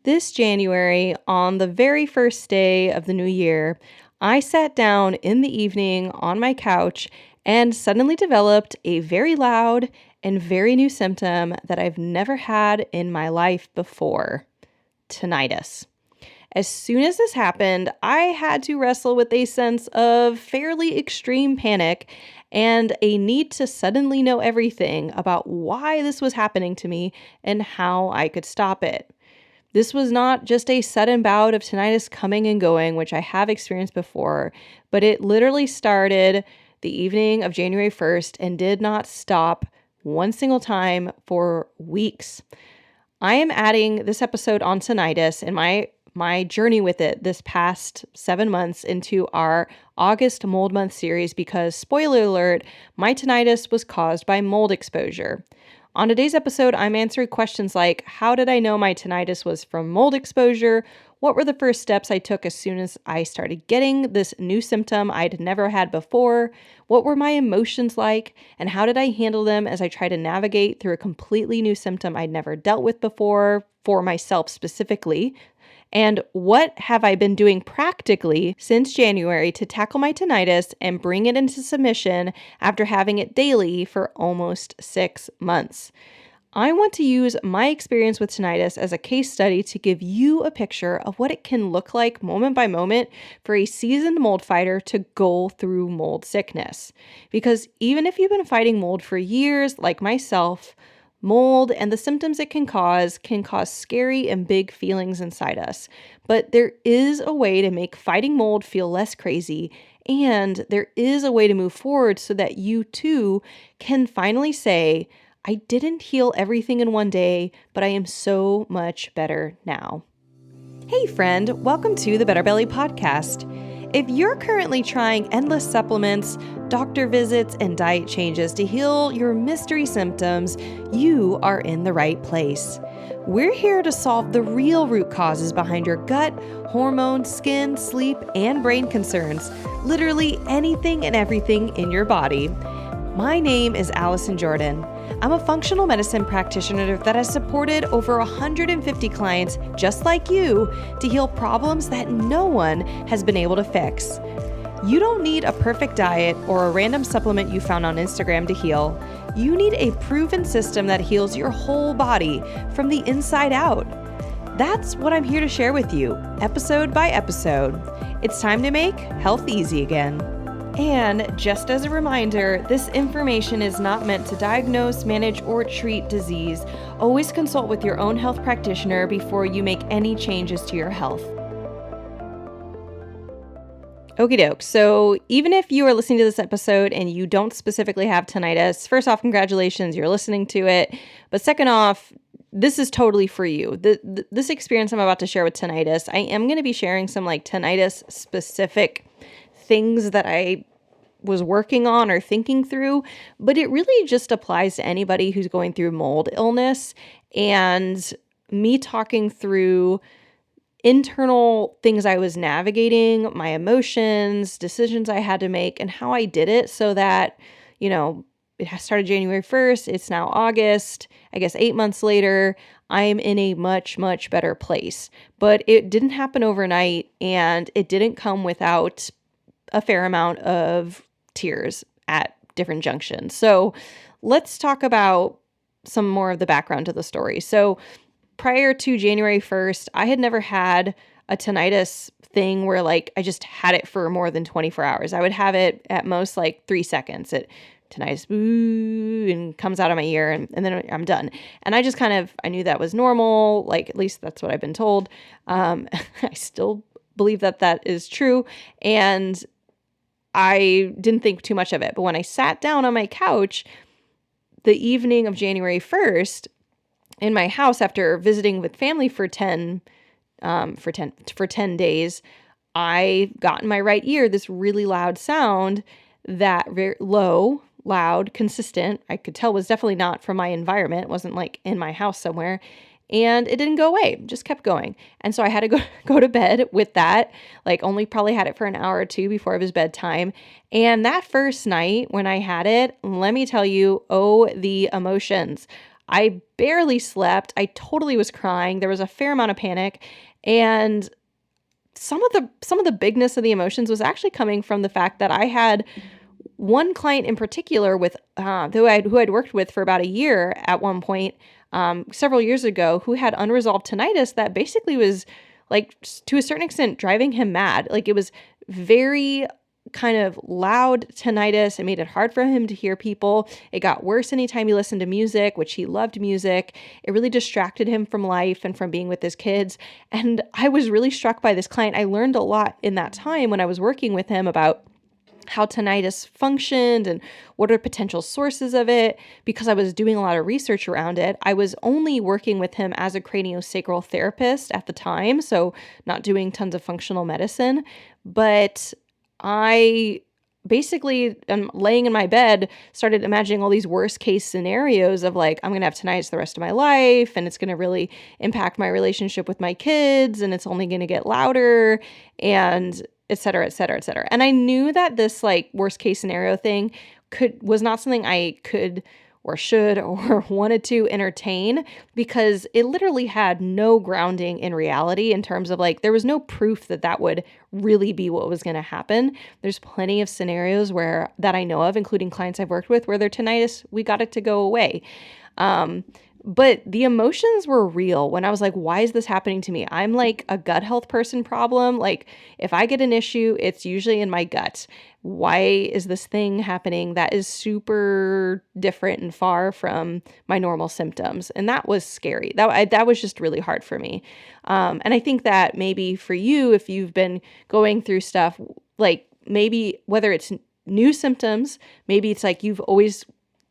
This January, on the very first day of the new year, I sat down in the evening on my couch and suddenly developed a very loud and very new symptom that I've never had in my life before: tinnitus. As soon as this happened, I had to wrestle with a sense of fairly extreme panic and a need to suddenly know everything about why this was happening to me and how I could stop it. This was not just a sudden bout of tinnitus coming and going, which I have experienced before, but it literally started the evening of January 1st and did not stop one single time for weeks. I am adding this episode on tinnitus and my journey with it this past 7 months into our August mold month series because, spoiler alert, my tinnitus was caused by mold exposure. On today's episode, I'm answering questions like, how did I know my tinnitus was from mold exposure? What were the first steps I took as soon as I started getting this new symptom I'd never had before? What were my emotions like? And how did I handle them as I try to navigate through a completely new symptom I'd never dealt with before, for myself specifically? And what have I been doing practically since January to tackle my tinnitus and bring it into submission after having it daily for almost 6 months? I want to use my experience with tinnitus as a case study to give you a picture of what it can look like moment by moment for a seasoned mold fighter to go through mold sickness. Because even if you've been fighting mold for years, like myself, mold and the symptoms it can cause scary and big feelings inside us. But there is a way to make fighting mold feel less crazy, and there is a way to move forward so that you too can finally say, I didn't heal everything in one day, but I am so much better now. Hey friend, welcome to the Better Belly Podcast. If you're currently trying endless supplements, doctor visits, and diet changes to heal your mystery symptoms, you are in the right place. We're here to solve the real root causes behind your gut, hormone, skin, sleep, and brain concerns, literally anything and everything in your body. My name is Allison Jordan. I'm a functional medicine practitioner that has supported over 150 clients just like you to heal problems that no one has been able to fix. You don't need a perfect diet or a random supplement you found on Instagram to heal. You need a proven system that heals your whole body from the inside out. That's what I'm here to share with you, episode by episode. It's time to make health easy again. And just as a reminder, this information is not meant to diagnose, manage, or treat disease. Always consult with your own health practitioner before you make any changes to your health. Okie doke. So even if you are listening to this episode and you don't specifically have tinnitus, first off, congratulations, you're listening to it. But second off, this is totally for you. This experience I'm about to share with tinnitus, I am going to be sharing some tinnitus specific things that I was working on or thinking through, but it really just applies to anybody who's going through mold illness, and me talking through internal things I was navigating, my emotions, decisions I had to make, and how I did it so that, it has started January 1st. It's now August. I guess 8 months later, I'm in a much, much better place. But it didn't happen overnight, and it didn't come without a fair amount of tears at different junctions. So let's talk about some more of the background to the story. So prior to January 1st, I had never had a tinnitus thing where I just had it for more than 24 hours. I would have it at most 3 seconds. Tinnitus, boo, and comes out of my ear, and then I'm done. And I just I knew that was normal. At least that's what I've been told. I still believe that is true. And I didn't think too much of it. But when I sat down on my couch the evening of January 1st in my house after visiting with family for 10 days, I got in my right ear this really loud sound that very low, loud, consistent. I could tell was definitely not from my environment. It wasn't in my house somewhere. And it didn't go away, just kept going. And so I had to go to bed with that, only probably had it for an hour or two before it was bedtime. And that first night when I had it, let me tell you, the emotions. I barely slept. I totally was crying. There was a fair amount of panic. And some of the bigness of the emotions was actually coming from the fact that I had one client in particular with who I'd worked with for about a year at one point, several years ago, who had unresolved tinnitus that basically was like to a certain extent driving him mad. Like it was very kind of loud tinnitus. It made it hard for him to hear people. It got worse anytime he listened to music, which he loved music. It really distracted him from life and from being with his kids. And I was really struck by this client. I learned a lot in that time when I was working with him about how tinnitus functioned and what are potential sources of it. Because I was doing a lot of research around it, I was only working with him as a craniosacral therapist at the time, so not doing tons of functional medicine. But I basically am laying in my bed, started imagining all these worst case scenarios of like, I'm going to have tinnitus the rest of my life, and it's going to really impact my relationship with my kids, and it's only going to get louder, and et cetera, et cetera, et cetera. And I knew that this like worst case scenario thing was not something I could or should or wanted to entertain, because it literally had no grounding in reality in terms of like, there was no proof that that would really be what was going to happen. There's plenty of scenarios where that I know of, including clients I've worked with, where their tinnitus, we got it to go away. But the emotions were real when I was like, why is this happening to me? I'm like a gut health person problem. Like if I get an issue, it's usually in my gut. Why is this thing happening that is super different and far from my normal symptoms? And that was scary. That was just really hard for me. And I think that maybe for you, if you've been going through stuff, like maybe whether it's new symptoms, maybe it's like you've always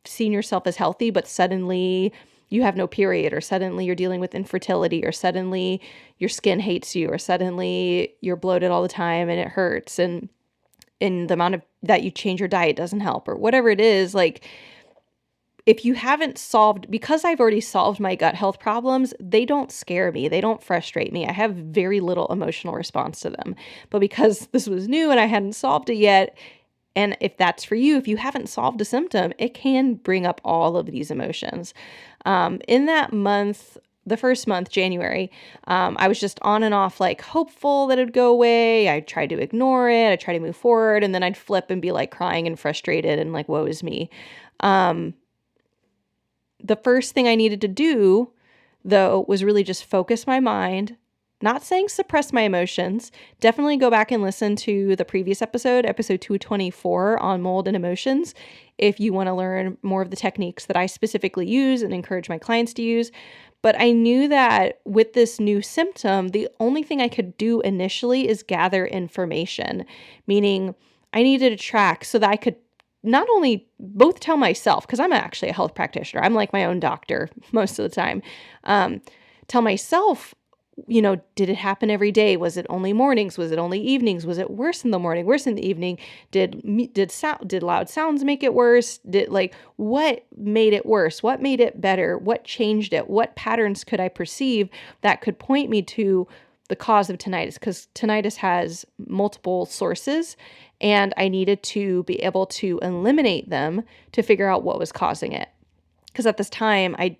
seen yourself as healthy, but suddenly you have no period, or suddenly you're dealing with infertility, or suddenly your skin hates you, or suddenly you're bloated all the time and it hurts, and in the amount of that you change your diet doesn't help, or whatever it is. Like if you haven't solved, because I've already solved my gut health problems, they don't scare me. They don't frustrate me. I have very little emotional response to them. But because this was new and I hadn't solved it yet, and if that's for you, if you haven't solved a symptom, it can bring up all of these emotions. In that month, the first month, January, I was just on and off, like hopeful that it'd go away. I tried to ignore it. I tried to move forward, and then I'd flip and be like crying and frustrated and like, woe is me. The first thing I needed to do, though, was really just focus my mind. Not saying suppress my emotions. Definitely go back and listen to the previous episode 224 on mold and emotions, if you want to learn more of the techniques that I specifically use and encourage my clients to use. But I knew that with this new symptom, the only thing I could do initially is gather information, meaning I needed to track so that I could not only both tell myself, because I'm actually a health practitioner, I'm like my own doctor most of the time, tell myself, did it happen every day? Was it only mornings? Was it only evenings? Was it worse in the morning, worse in the evening? Did loud sounds make it worse? What made it worse? What made it better? What changed it? What patterns could I perceive that could point me to the cause of tinnitus? Because tinnitus has multiple sources, and I needed to be able to eliminate them to figure out what was causing it. Because at this time, I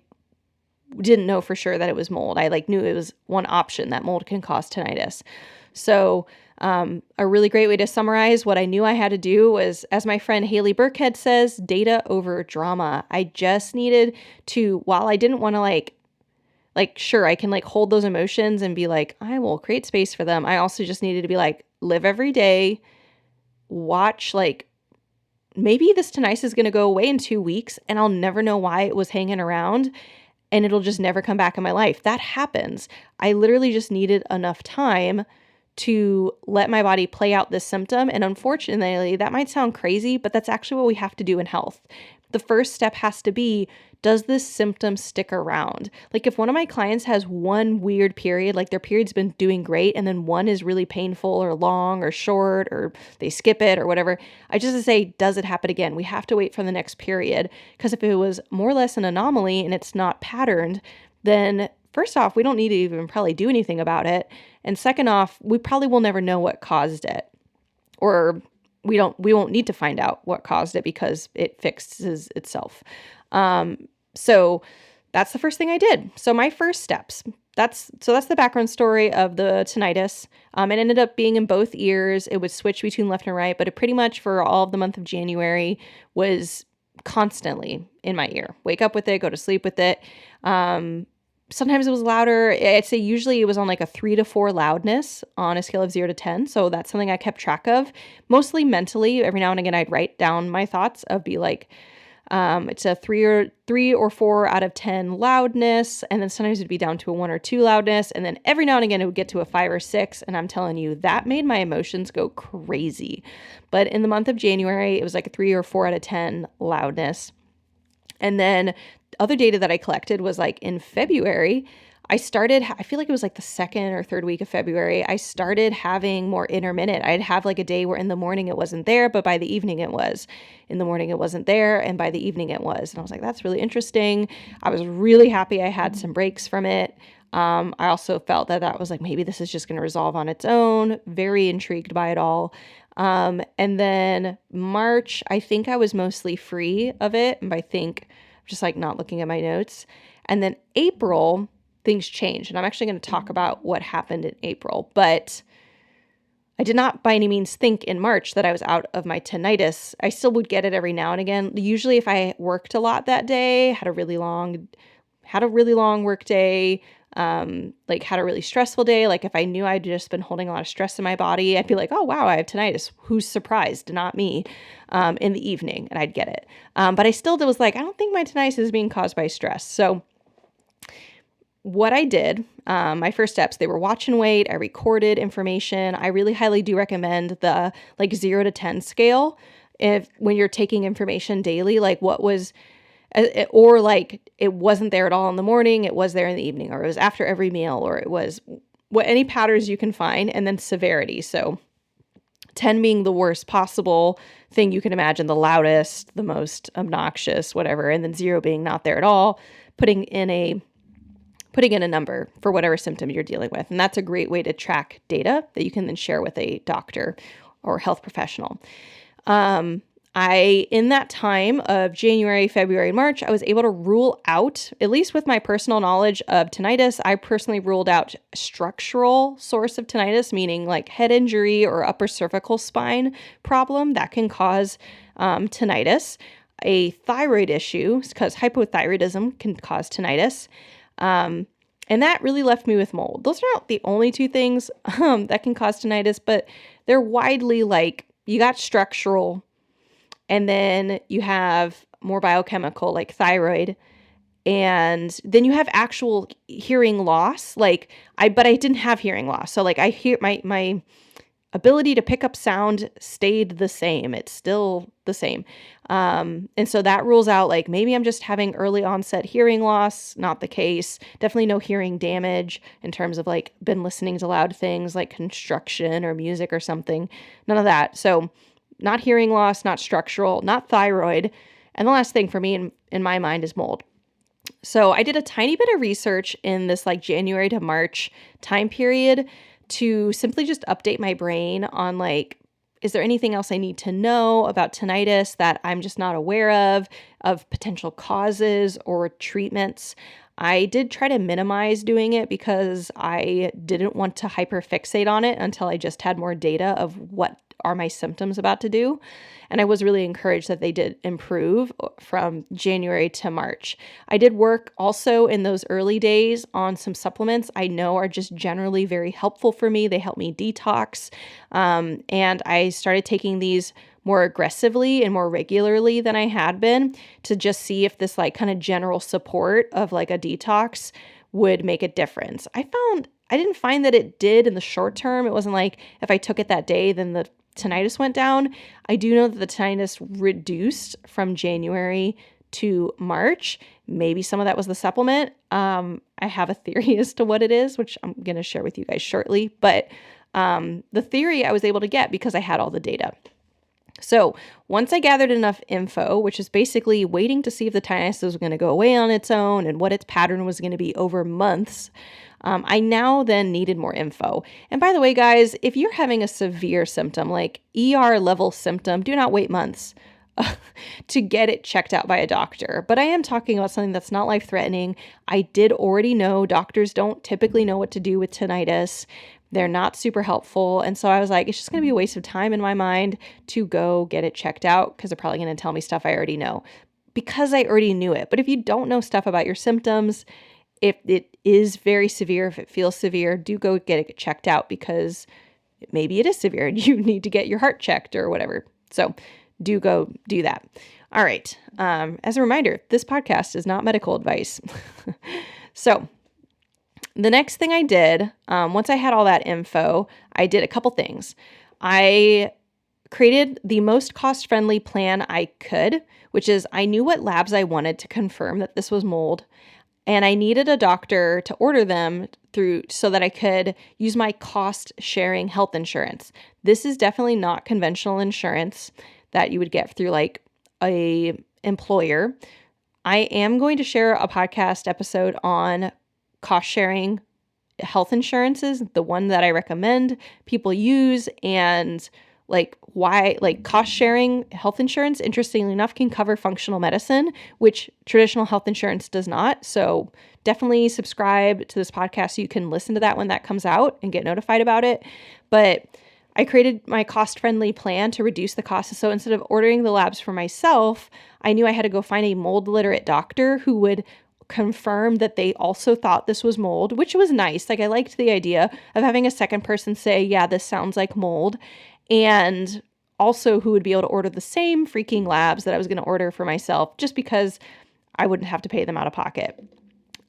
didn't know for sure that it was mold. I knew it was one option, that mold can cause tinnitus. So a really great way to summarize what I knew I had to do was, as my friend Haley Burkhead says, data over drama. I just needed to, while I didn't want to sure, I can hold those emotions and be like, I will create space for them. I also just needed to be live every day, watch, maybe this tinnitus is going to go away in 2 weeks and I'll never know why it was hanging around, and it'll just never come back in my life. That happens. I literally just needed enough time to let my body play out this symptom. And unfortunately, that might sound crazy, but that's actually what we have to do in health. The first step has to be, does this symptom stick around? If one of my clients has one weird period, their period's been doing great, and then one is really painful or long or short, or they skip it or whatever, I just say, does it happen again? We have to wait for the next period, because if it was more or less an anomaly and it's not patterned, then first off, we don't need to even probably do anything about it. And second off, we probably will never know what caused it, or we won't need to find out what caused it because it fixes itself. So that's the first thing I did. So my first steps, that's the background story of the tinnitus. It ended up being in both ears. It would switch between left and right, but it pretty much for all of the month of January was constantly in my ear. Wake up with it, go to sleep with it. Sometimes it was louder. I'd say usually it was on like a 3 to 4 loudness on a scale of 0 to 10. So that's something I kept track of, mostly mentally. Every now and again, I'd write down my thoughts of be like, it's a 3 or 4 out of 10 loudness. And then sometimes it'd be down to a 1 or 2 loudness. And then every now and again, it would get to a 5 or 6. And I'm telling you, that made my emotions go crazy. But in the month of January, it was like a 3 or 4 out of 10 loudness. And then other data that I collected was like in February, I feel like it was like the second or third week of February, I started having more intermittent. I'd have like a day where in the morning it wasn't there, but by the evening it was. In the morning it wasn't there, and by the evening it was. And I was like, that's really interesting. I was really happy I had some breaks from it. I also felt that was like, maybe this is just going to resolve on its own. Very intrigued by it all. And then March, I think I was mostly free of it. And I think just like not looking at my notes. And then April, things changed. And I'm actually going to talk about what happened in April. But I did not by any means think in March that I was out of my tinnitus. I still would get it every now and again. Usually if I worked a lot that day, had a really long work day, like had a really stressful day. Like if I knew I'd just been holding a lot of stress in my body, I'd be like, oh, wow, I have tinnitus. Who's surprised? Not me, in the evening, and I'd get it. But I still was like, I don't think my tinnitus is being caused by stress. So what I did, my first steps, they were watch and wait. I recorded information. I really highly do recommend the like 0 to 10 scale. When you're taking information daily, like what was, or like it wasn't there at all in the morning, it was there in the evening, or it was after every meal, or it was any patterns you can find, and then severity. So 10 being the worst possible thing you can imagine, the loudest, the most obnoxious, whatever, and then 0 being not there at all, putting in a number for whatever symptom you're dealing with. And that's a great way to track data that you can then share with a doctor or health professional. In that time of January, February, March, I was able to rule out, at least with my personal knowledge of tinnitus, I personally ruled out structural source of tinnitus, meaning like head injury or upper cervical spine problem that can cause tinnitus, a thyroid issue, because hypothyroidism can cause tinnitus. And that really left me with mold. Those are not the only two things that can cause tinnitus, but they're widely like, you got structural, and then you have more biochemical like thyroid, and then you have actual hearing loss. But I didn't have hearing loss. So like I hear my ability to pick up sound stayed the same. It's still the same. And so that rules out like maybe I'm just having early onset hearing loss. Not the case. Definitely no hearing damage in terms of like been listening to loud things like construction or music or something. None of that. So not hearing loss, not structural, not thyroid. And the last thing for me in my mind is mold. So I did a tiny bit of research in this like January to March time period to simply just update my brain on like, is there anything else I need to know about tinnitus that I'm just not aware of potential causes or treatments? I did try to minimize doing it because I didn't want to hyperfixate on it until I just had more data of what are my symptoms about to do. And I was really encouraged that they did improve from January to March. I did work also in those early days on some supplements I know are just generally very helpful for me. They help me detox. And I started taking these more aggressively and more regularly than I had been to just see if this like kind of general support of like a detox would make a difference. I didn't find that it did in the short term. It wasn't like if I took it that day, then the tinnitus went down. I do know that the tinnitus reduced from January to March. Maybe some of that was the supplement. I have a theory as to what it is, which I'm going to share with you guys shortly. But the theory I was able to get because I had all the data. So once I gathered enough info, which is basically waiting to see if the tinnitus was going to go away on its own and what its pattern was going to be over months, I now then needed more info. And by the way, guys, if you're having a severe symptom, like ER level symptom, do not wait months. to get it checked out by a doctor. But I am talking about something that's not life-threatening. I did already know doctors don't typically know what to do with tinnitus. They're not super helpful. And so I was like, it's just going to be a waste of time in my mind to go get it checked out because they're probably going to tell me stuff I already know because I already knew it. But if you don't know stuff about your symptoms, if it is very severe, if it feels severe, do go get it checked out because maybe it is severe and you need to get your heart checked or whatever. So do go do that. All right. As a reminder, this podcast is not medical advice. So the next thing I did, once I had all that info, I did a couple things. I created the most cost-friendly plan I could, which is I knew what labs I wanted to confirm that this was mold, and I needed a doctor to order them through so that I could use my cost-sharing health insurance. This is definitely not conventional insurance that you would get through like a employer. I am going to share a podcast episode on cost-sharing health insurances, the one that I recommend people use, and like why, like cost sharing health insurance, interestingly enough, can cover functional medicine, which traditional health insurance does not. So definitely subscribe to this podcast so you can listen to that when that comes out and get notified about it. But I created my cost-friendly plan to reduce the costs. So instead of ordering the labs for myself, I knew I had to go find a mold literate doctor who would confirm that they also thought this was mold, which was nice. Like I liked the idea of having a second person say, yeah, this sounds like mold. And also who would be able to order the same freaking labs that I was going to order for myself just because I wouldn't have to pay them out of pocket.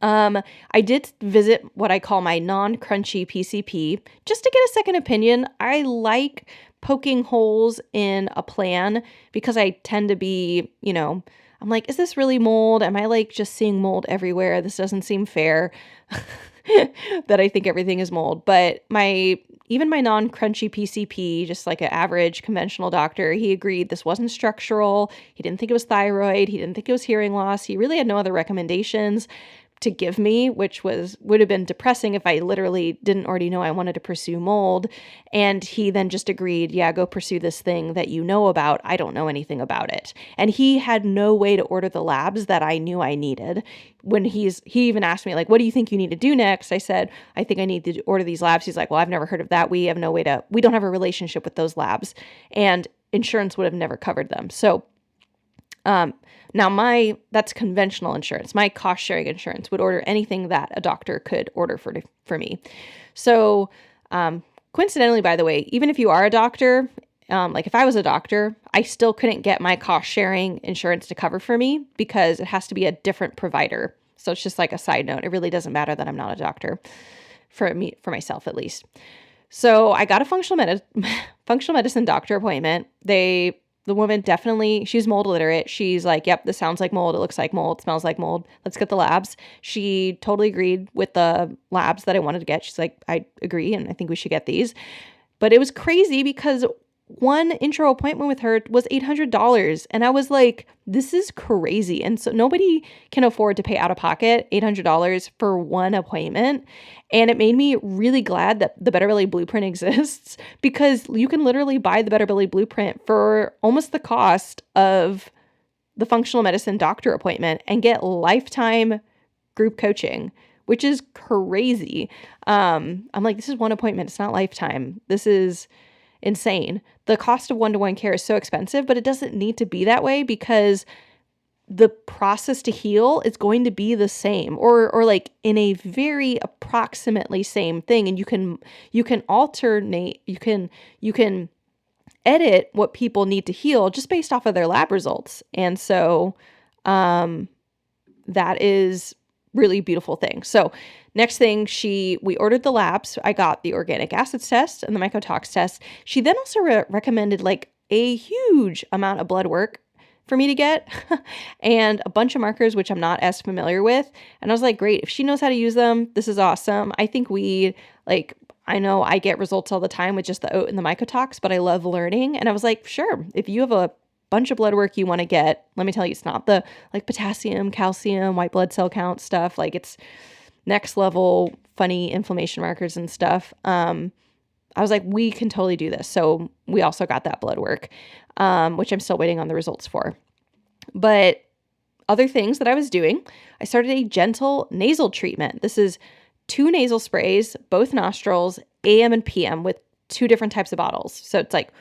I did visit what I call my non-crunchy PCP just to get a second opinion. I like poking holes in a plan because I tend to be, I'm like, is this really mold? Am I like just seeing mold everywhere? This doesn't seem fair that I think everything is mold. But even my non-crunchy PCP, just like an average conventional doctor, he agreed this wasn't structural. He didn't think it was thyroid. He didn't think it was hearing loss. He really had no other recommendations to give me, which would have been depressing if I literally didn't already know I wanted to pursue mold. And he then just agreed, yeah, go pursue this thing that you know about. I don't know anything about it. And he had no way to order the labs that I knew I needed. When he even asked me, like, what do you think you need to do next? I said, I think I need to order these labs. He's like, well, I've never heard of that. We don't have a relationship with those labs, and insurance would have never covered them. So, now that's conventional insurance. My cost sharing insurance would order anything that a doctor could order for me. So, coincidentally, by the way, even if you are a doctor, like if I was a doctor, I still couldn't get my cost sharing insurance to cover for me because it has to be a different provider. So it's just like a side note. It really doesn't matter that I'm not a doctor for myself, at least. So I got a functional medicine doctor appointment. The woman definitely, she's mold literate. She's like, yep, this sounds like mold. It looks like mold. It smells like mold. Let's get the labs. She totally agreed with the labs that I wanted to get. She's like, I agree, and I think we should get these. But it was crazy because one intro appointment with her was $800. And I was like, this is crazy. And so nobody can afford to pay out of pocket $800 for one appointment. And it made me really glad that the Better Belly Blueprint exists because you can literally buy the Better Belly Blueprint for almost the cost of the functional medicine doctor appointment and get lifetime group coaching, which is crazy. I'm like, this is one appointment. It's not lifetime. This is insane. The cost of one-to-one care is so expensive, but it doesn't need to be that way because the process to heal is going to be the same or like in a very approximately same thing. And you can alternate, you can edit what people need to heal just based off of their lab results. And so that is really beautiful thing. So next thing, we ordered the labs. I got the organic acids test and the mycotox test. She then also recommended like a huge amount of blood work for me to get and a bunch of markers, which I'm not as familiar with. And I was like, great, if she knows how to use them, this is awesome. I think I know I get results all the time with just the oat and the mycotox, but I love learning. And I was like, sure, if you have a bunch of blood work you want to get, let me tell you, it's not the like potassium, calcium, white blood cell count stuff. Like it's next level funny inflammation markers and stuff. I was like, we can totally do this. So we also got that blood work, which I'm still waiting on the results for. But other things that I was doing, I started a gentle nasal treatment. This is 2 nasal sprays, both nostrils, AM and PM, with 2 different types of bottles. So it's like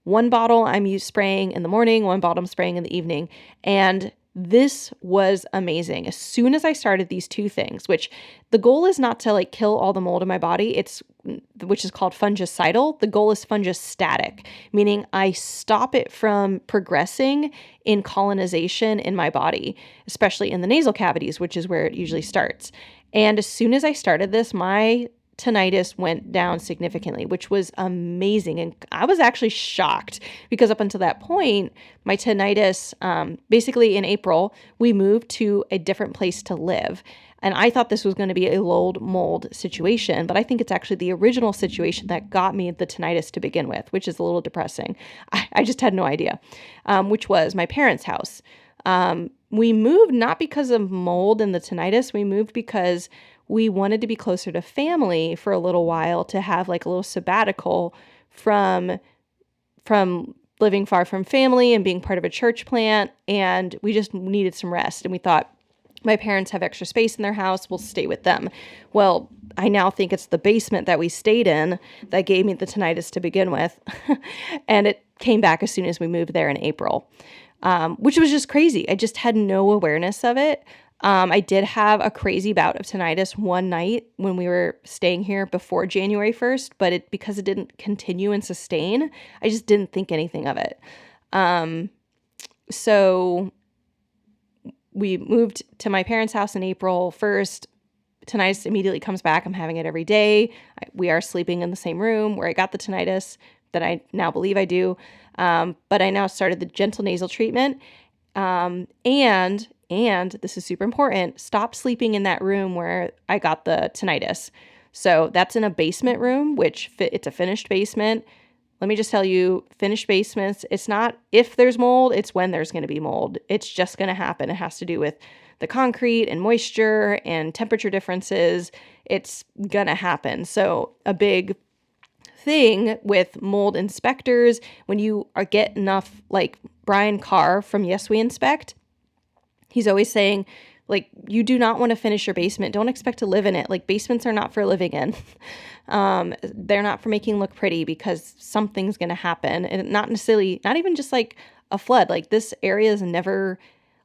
1 bottle I'm spraying in the morning, 1 bottle I'm spraying in the evening. And this was amazing. As soon as I started these 2 things, which the goal is not to like kill all the mold in my body, which is called fungicidal. The goal is fungistatic, meaning I stop it from progressing in colonization in my body, especially in the nasal cavities, which is where it usually starts. And as soon as I started this, my tinnitus went down significantly, which was amazing. And I was actually shocked because up until that point, my tinnitus, basically in April, we moved to a different place to live. And I thought this was going to be a load mold situation, but I think it's actually the original situation that got me the tinnitus to begin with, which is a little depressing. I just had no idea, which was my parents' house. We moved not because of mold and the tinnitus. We moved because we wanted to be closer to family for a little while, to have like a little sabbatical from living far from family and being part of a church plant. And we just needed some rest. And we thought, my parents have extra space in their house, we'll stay with them. Well, I now think it's the basement that we stayed in that gave me the tinnitus to begin with. And it came back as soon as we moved there in April, which was just crazy. I just had no awareness of it. I did have a crazy bout of tinnitus one night when we were staying here before January 1st, but because it didn't continue and sustain, I just didn't think anything of it. So we moved to my parents' house in April 1st. Tinnitus immediately comes back. I'm having it every day. We are sleeping in the same room where I got the tinnitus that I now believe I do. But I now started the gentle nasal treatment. And this is super important, stop sleeping in that room where I got the tinnitus. So that's in a basement room, which it's a finished basement. Let me just tell you, finished basements, it's not if there's mold, it's when there's going to be mold. It's just going to happen. It has to do with the concrete and moisture and temperature differences. It's going to happen. So a big thing with mold inspectors, when you get enough, like Brian Carr from Yes We Inspect, he's always saying, like, you do not want to finish your basement. Don't expect to live in it. Like, basements are not for living in. They're not for making look pretty, because something's going to happen. And not even just like a flood. Like, this area is never,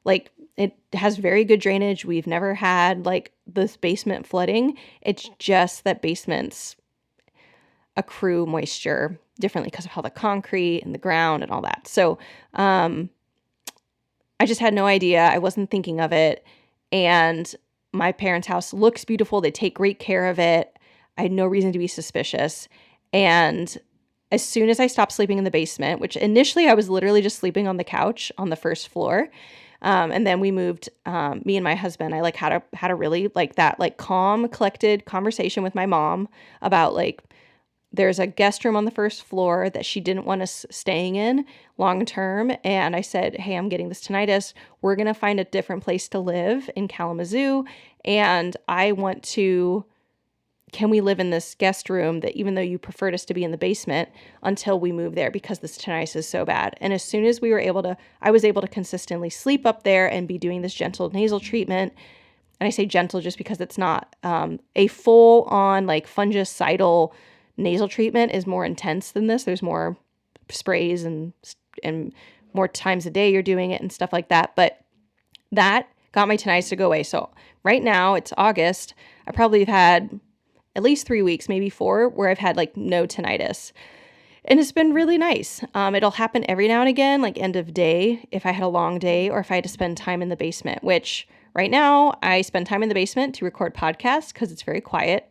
like, it has very good drainage. We've never had like this basement flooding. It's just that basements accrue moisture differently because of how the concrete and the ground and all that. So, I just had no idea. I wasn't thinking of it. And my parents' house looks beautiful. They take great care of it. I had no reason to be suspicious. And as soon as I stopped sleeping in the basement, which initially I was literally just sleeping on the couch on the first floor. And then we moved, me and my husband, I like had a really like that, like calm, collected conversation with my mom about like, there's a guest room on the first floor that she didn't want us staying in long term. And I said, hey, I'm getting this tinnitus. We're going to find a different place to live in Kalamazoo. And can we live in this guest room that, even though you preferred us to be in the basement, until we move there, because this tinnitus is so bad. And as soon as I was able to consistently sleep up there and be doing this gentle nasal treatment. And I say gentle just because it's not a full on like fungicidal nasal treatment is more intense than this. There's more sprays and more times a day you're doing it and stuff like that. But that got my tinnitus to go away. So right now it's August. I probably have had at least 3 weeks, maybe 4, where I've had like no tinnitus. And it's been really nice. It'll happen every now and again, like end of day, if I had a long day or if I had to spend time in the basement, which right now I spend time in the basement to record podcasts because it's very quiet.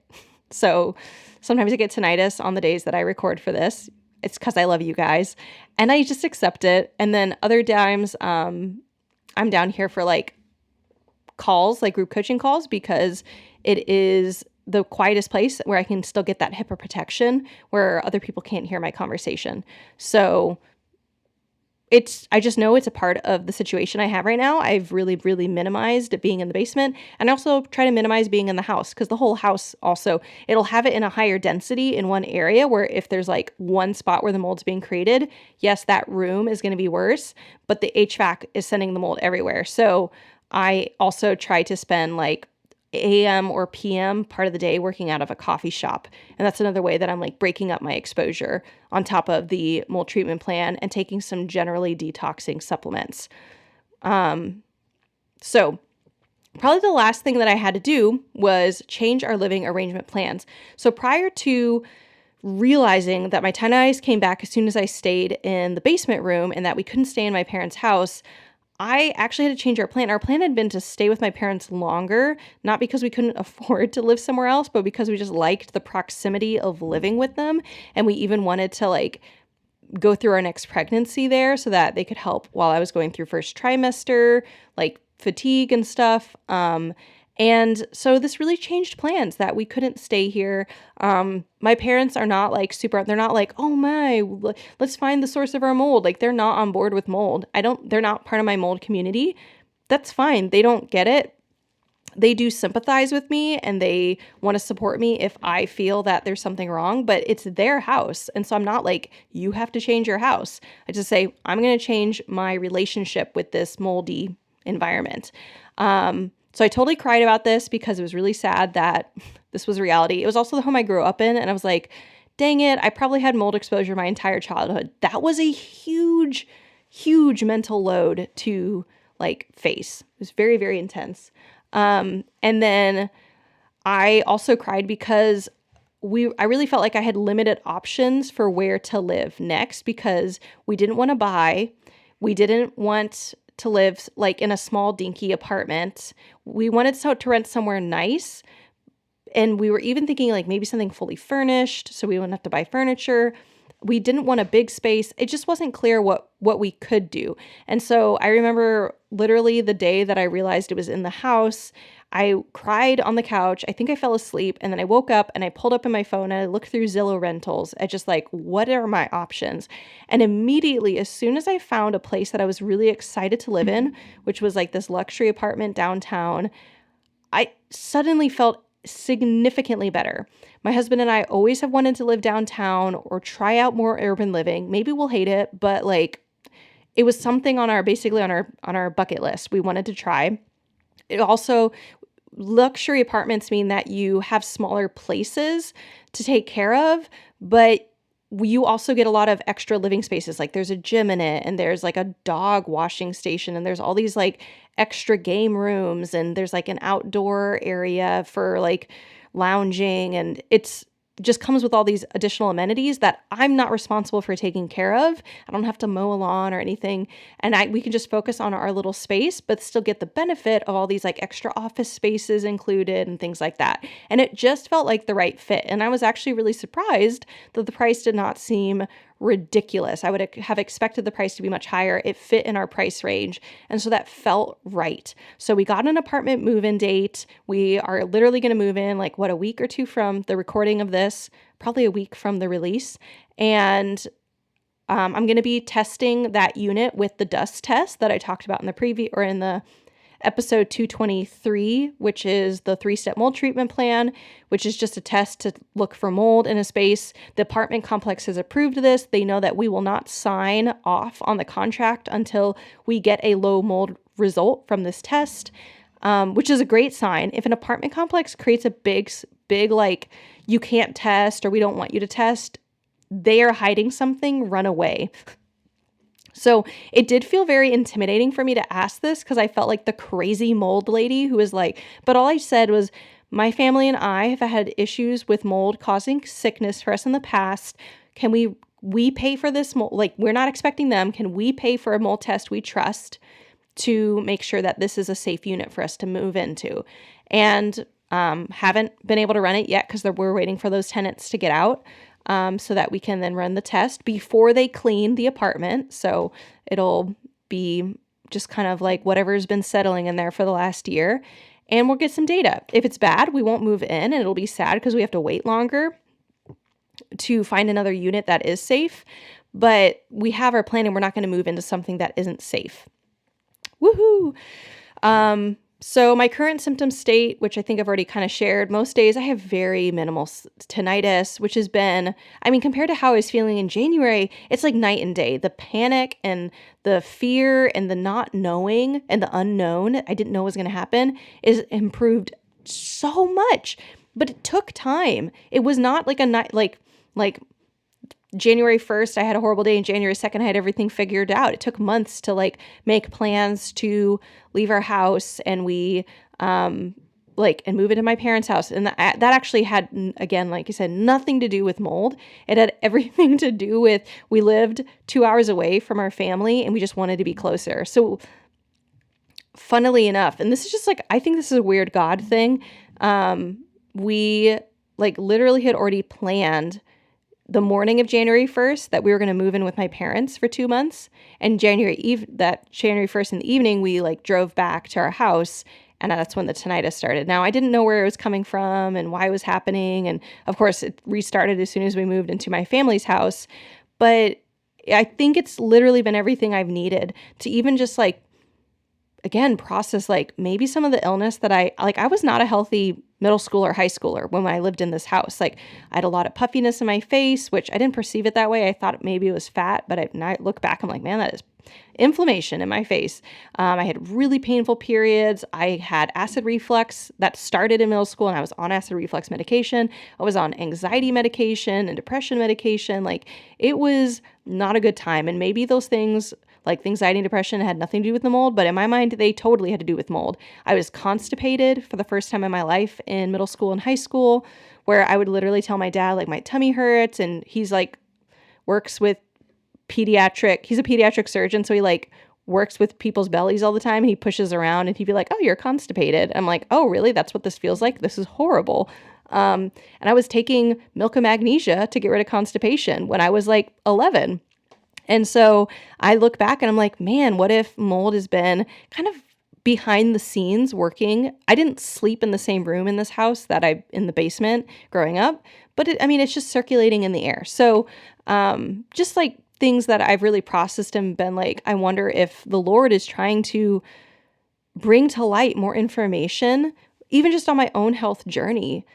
So sometimes I get tinnitus on the days that I record for this. It's because I love you guys and I just accept it. And then other times, I'm down here for like calls, like group coaching calls, because it is the quietest place where I can still get that HIPAA protection where other people can't hear my conversation. So I just know it's a part of the situation I have right now. I've really, really minimized being in the basement, and I also try to minimize being in the house because the whole house also, it'll have it in a higher density in one area where if there's like one spot where the mold's being created, yes, that room is going to be worse, but the HVAC is sending the mold everywhere. So I also try to spend like AM or PM part of the day working out of a coffee shop. And that's another way that I'm like breaking up my exposure on top of the mold treatment plan and taking some generally detoxing supplements. So probably the last thing that I had to do was change our living arrangement plans. So prior to realizing that my tinnitus came back as soon as I stayed in the basement room and that we couldn't stay in my parents' house, I actually had to change our plan. Our plan had been to stay with my parents longer, not because we couldn't afford to live somewhere else, but because we just liked the proximity of living with them. And we even wanted to like go through our next pregnancy there so that they could help while I was going through first trimester, like fatigue and stuff. And so this really changed plans that we couldn't stay here. My parents are not like they're not like, oh my, let's find the source of our mold. Like they're not on board with mold. They're not part of my mold community. That's fine. They don't get it. They do sympathize with me and they want to support me if I feel that there's something wrong, but it's their house. And so I'm not like, you have to change your house. I just say, I'm going to change my relationship with this moldy environment. So I totally cried about this because it was really sad that this was reality. It was also the home I grew up in, and I was like, dang it, I probably had mold exposure my entire childhood. That was a huge, huge mental load to like face. It was very, very intense. And then I also cried because I really felt like I had limited options for where to live next because we didn't want to buy. We didn't want to live like in a small dinky apartment. We wanted to rent somewhere nice. And we were even thinking like maybe something fully furnished so we wouldn't have to buy furniture. We didn't want a big space. It just wasn't clear what we could do. And so I remember literally the day that I realized it was in the house, I cried on the couch. I think I fell asleep, and then I woke up and I pulled up in my phone and I looked through Zillow rentals at just like, what are my options? And immediately, as soon as I found a place that I was really excited to live in, which was like this luxury apartment downtown, I suddenly felt significantly better. My husband and I always have wanted to live downtown or try out more urban living. Maybe we'll hate it, but like it was something on our bucket list we wanted to try. It also, luxury apartments mean that you have smaller places to take care of, but you also get a lot of extra living spaces. Like there's a gym in it, and there's like a dog washing station, and there's all these like extra game rooms, and there's like an outdoor area for like lounging, and it's just comes with all these additional amenities that I'm not responsible for taking care of. I don't have to mow a lawn or anything. And we can just focus on our little space, but still get the benefit of all these like extra office spaces included and things like that. And it just felt like the right fit. And I was actually really surprised that the price did not seem ridiculous. I would have expected the price to be much higher. It fit in our price range. And so that felt right. So we got an apartment move-in date. We are literally going to move in like a week or two from the recording of this, probably a week from the release. And I'm going to be testing that unit with the dust test that I talked about in the preview or in the episode 223, which is the 3-step mold treatment plan, which is just a test to look for mold in a space. The apartment complex has approved this. They know that we will not sign off on the contract until we get a low mold result from this test, which is a great sign. If an apartment complex creates a big, like, you can't test or we don't want you to test, they are hiding something, run away. So it did feel very intimidating for me to ask this because I felt like the crazy mold lady who was like, but all I said was, my family and I have had issues with mold causing sickness for us in the past. Can we pay for this mold? Like, we're not expecting them. Can we pay for a mold test we trust to make sure that this is a safe unit for us to move into? And haven't been able to run it yet because we're waiting for those tenants to get out. So that we can then run the test before they clean the apartment. So it'll be just kind of like whatever's been settling in there for the last year. And we'll get some data. If it's bad, we won't move in, and it'll be sad because we have to wait longer to find another unit that is safe. but we have our plan and we're not going to move into something that isn't safe. Woohoo! So my current symptom state, which I think I've already kind of shared, most days I have very minimal tinnitus, which has been, I mean, compared to how I was feeling in January, it's like night and day. The panic and the fear and the not knowing and the unknown, I didn't know was going to happen, is improved so much. But it took time. It was not like a night, like January 1st, I had a horrible day, and January 2nd, I had everything figured out. It took months to like make plans to leave our house, and we and move into my parents' house. And that actually had, again, like you said, nothing to do with mold. It had everything to do with, we lived 2 hours away from our family and we just wanted to be closer. So funnily enough, and this is just like, I think this is a weird God thing. We like literally had already planned the morning of January 1st that we were going to move in with my parents for 2 months. And January 1st in the evening, we like drove back to our house, and that's when the tinnitus started. Now, I didn't know where it was coming from and why it was happening. And of course, it restarted as soon as we moved into my family's house. But I think it's literally been everything I've needed to even just like, again, process like maybe some of the illness that I was not a healthy middle schooler or high schooler when I lived in this house. Like I had a lot of puffiness in my face, which I didn't perceive it that way. I thought maybe it was fat, but when I look back, I'm like, man, that is inflammation in my face. I had really painful periods. I had acid reflux that started in middle school, and I was on acid reflux medication. I was on anxiety medication and depression medication. Like it was not a good time. And maybe those things like anxiety and depression had nothing to do with the mold, but in my mind, they totally had to do with mold. I was constipated for the first time in my life in middle school and high school, where I would literally tell my dad, like, my tummy hurts, and he's like, works with he's a pediatric surgeon, so he like works with people's bellies all the time, and he pushes around, and he'd be like, oh, you're constipated. I'm like, oh, really? That's what this feels like? This is horrible. And I was taking milk and magnesia to get rid of constipation when I was like 11. And so I look back and I'm like, man, what if mold has been kind of behind the scenes working? I didn't sleep in the same room in this house that in the basement growing up, but it's just circulating in the air. So just like things that I've really processed and been like, I wonder if the Lord is trying to bring to light more information, even just on my own health journey,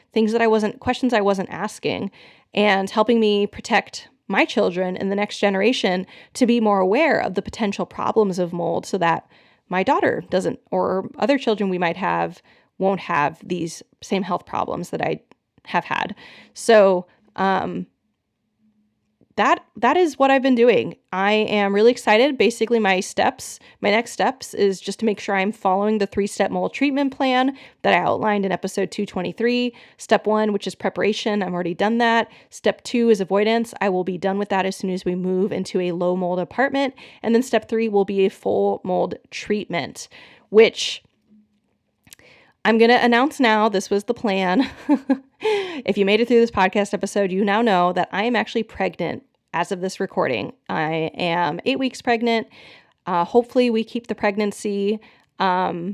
questions I wasn't asking, and helping me protect my children and the next generation to be more aware of the potential problems of mold so that my daughter doesn't, or other children we might have, won't have these same health problems that I have had. So, that is what I've been doing. I am really excited. Basically, my next steps is just to make sure I'm following the 3-step mold treatment plan that I outlined in episode 223. Step 1, which is preparation, I'm already done that. Step 2 is avoidance. I will be done with that as soon as we move into a low mold apartment. And then step 3 will be a full mold treatment, which I'm going to announce now. This was the plan. If you made it through this podcast episode, you now know that I am actually pregnant as of this recording. I am 8 weeks pregnant. Hopefully we keep the pregnancy. I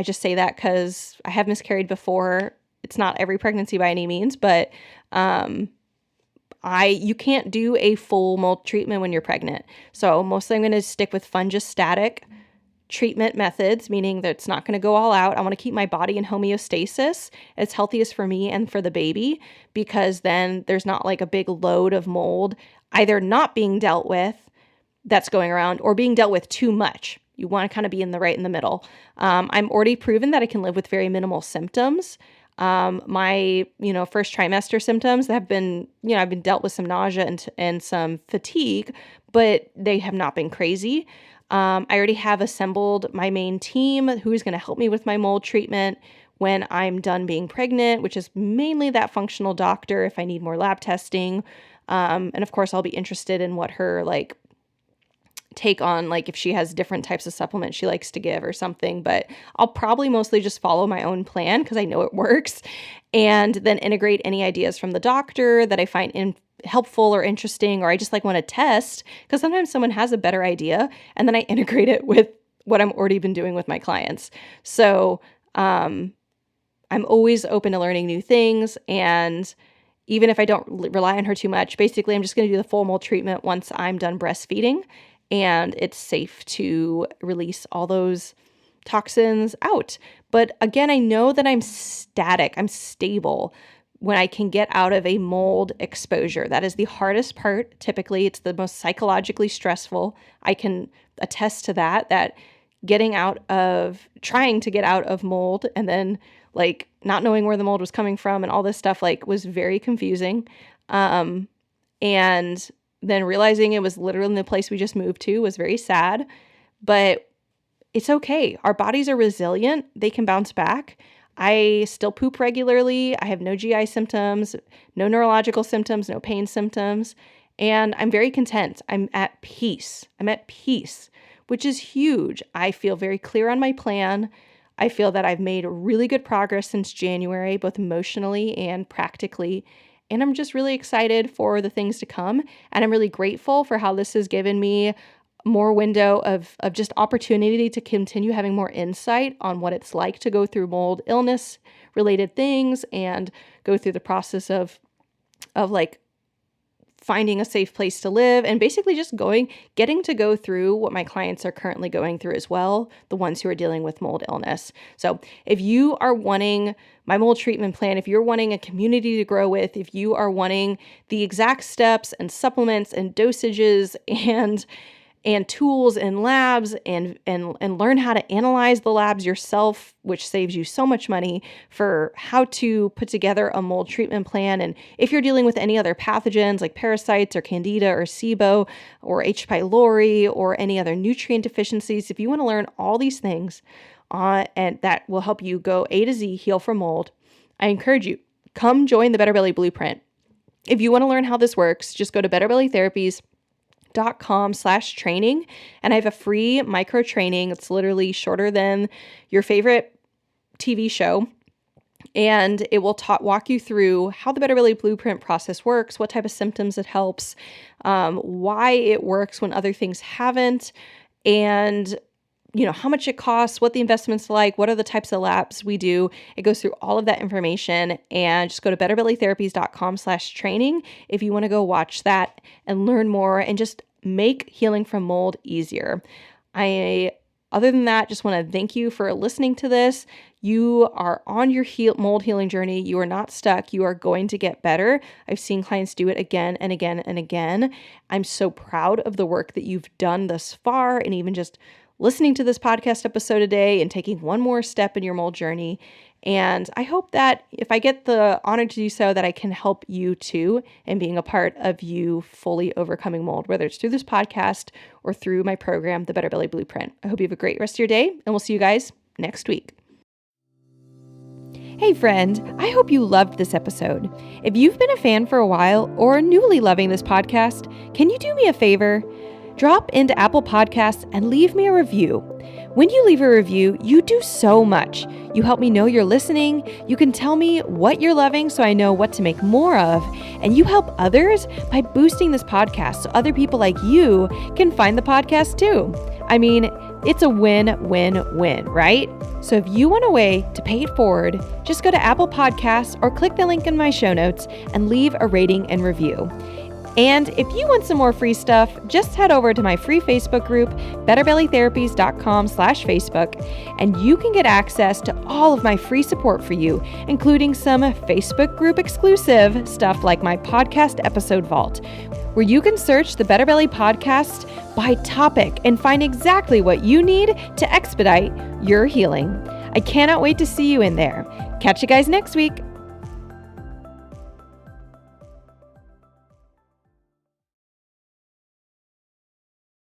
just say that because I have miscarried before. It's not every pregnancy by any means, but you can't do a full mold treatment when you're pregnant. So mostly I'm going to stick with fungistatic treatment methods, meaning that it's not going to go all out. I want to keep my body in homeostasis. It's healthiest for me and for the baby, because then there's not like a big load of mold either not being dealt with that's going around or being dealt with too much. You want to kind of be in the middle. I'm already proven that I can live with very minimal symptoms. My, first trimester symptoms have been, I've been dealt with some nausea and some fatigue, but they have not been crazy. I already have assembled my main team who is going to help me with my mold treatment when I'm done being pregnant, which is mainly that functional doctor if I need more lab testing. And of course, I'll be interested in what her take on, if she has different types of supplements she likes to give or something, but I'll probably mostly just follow my own plan because I know it works, and then integrate any ideas from the doctor that I find helpful or interesting, or I just want to test, because sometimes someone has a better idea and then I integrate it with what I'm already been doing with my clients. So I'm always open to learning new things, and even if I don't rely on her too much. Basically, I'm just going to do the full mold treatment once I'm done breastfeeding and it's safe to release all those toxins out. But again, I know that I'm static, I'm stable when I can get out of a mold exposure. That is the hardest part. Typically, it's the most psychologically stressful. I can attest to that trying to get out of mold and then like not knowing where the mold was coming from and all this stuff like was very confusing. And then realizing it was literally in the place we just moved to was very sad, but it's okay. Our bodies are resilient. They can bounce back. I still poop regularly. I have no GI symptoms, no neurological symptoms, no pain symptoms, and I'm very content. I'm at peace, which is huge. I feel very clear on my plan. I feel that I've made really good progress since January, both emotionally and practically. And I'm just really excited for the things to come. And I'm really grateful for how this has given me more window of just opportunity to continue having more insight on what it's like to go through mold illness related things and go through the process of like finding a safe place to live and basically just getting to go through what my clients are currently going through as well, the ones who are dealing with mold illness. So if you are wanting my mold treatment plan, if you're wanting a community to grow with, if you are wanting the exact steps and supplements and dosages and tools and labs and learn how to analyze the labs yourself, which saves you so much money for how to put together a mold treatment plan. And if you're dealing with any other pathogens like parasites or candida or SIBO or H. pylori or any other nutrient deficiencies, if you want to learn all these things and that will help you go A to Z, heal from mold, I encourage you, come join the Better Belly Blueprint. If you want to learn how this works, just go to betterbellytherapies.com/training. And I have a free micro training. It's literally shorter than your favorite TV show. And it will walk you through how the Better Belly Blueprint process works, what type of symptoms it helps, why it works when other things haven't, and how much it costs, what the investment's like, what are the types of labs we do. It goes through all of that information, and just go to betterbellytherapies.com/training if you want to go watch that and learn more and just make healing from mold easier. Other than that, just want to thank you for listening to this. You are on your mold healing journey. You are not stuck. You are going to get better. I've seen clients do it again and again and again. I'm so proud of the work that you've done thus far, and even just listening to this podcast episode today and taking one more step in your mold journey. And I hope that if I get the honor to do so, that I can help you too in being a part of you fully overcoming mold, whether it's through this podcast or through my program, the Better Belly Blueprint. I hope you have a great rest of your day, and we'll see you guys next week. Hey friend, I hope you loved this episode. If you've been a fan for a while or newly loving this podcast, can you do me a favor? Drop into Apple Podcasts and leave me a review. When you leave a review, you do so much. You help me know you're listening. You can tell me what you're loving so I know what to make more of. And you help others by boosting this podcast so other people like you can find the podcast too. I mean, it's a win-win-win, right? So if you want a way to pay it forward, just go to Apple Podcasts or click the link in my show notes and leave a rating and review. And if you want some more free stuff, just head over to my free Facebook group, betterbellytherapies.com/Facebook, and you can get access to all of my free support for you, including some Facebook group exclusive stuff like my podcast episode vault, where you can search the Better Belly podcast by topic and find exactly what you need to expedite your healing. I cannot wait to see you in there. Catch you guys next week.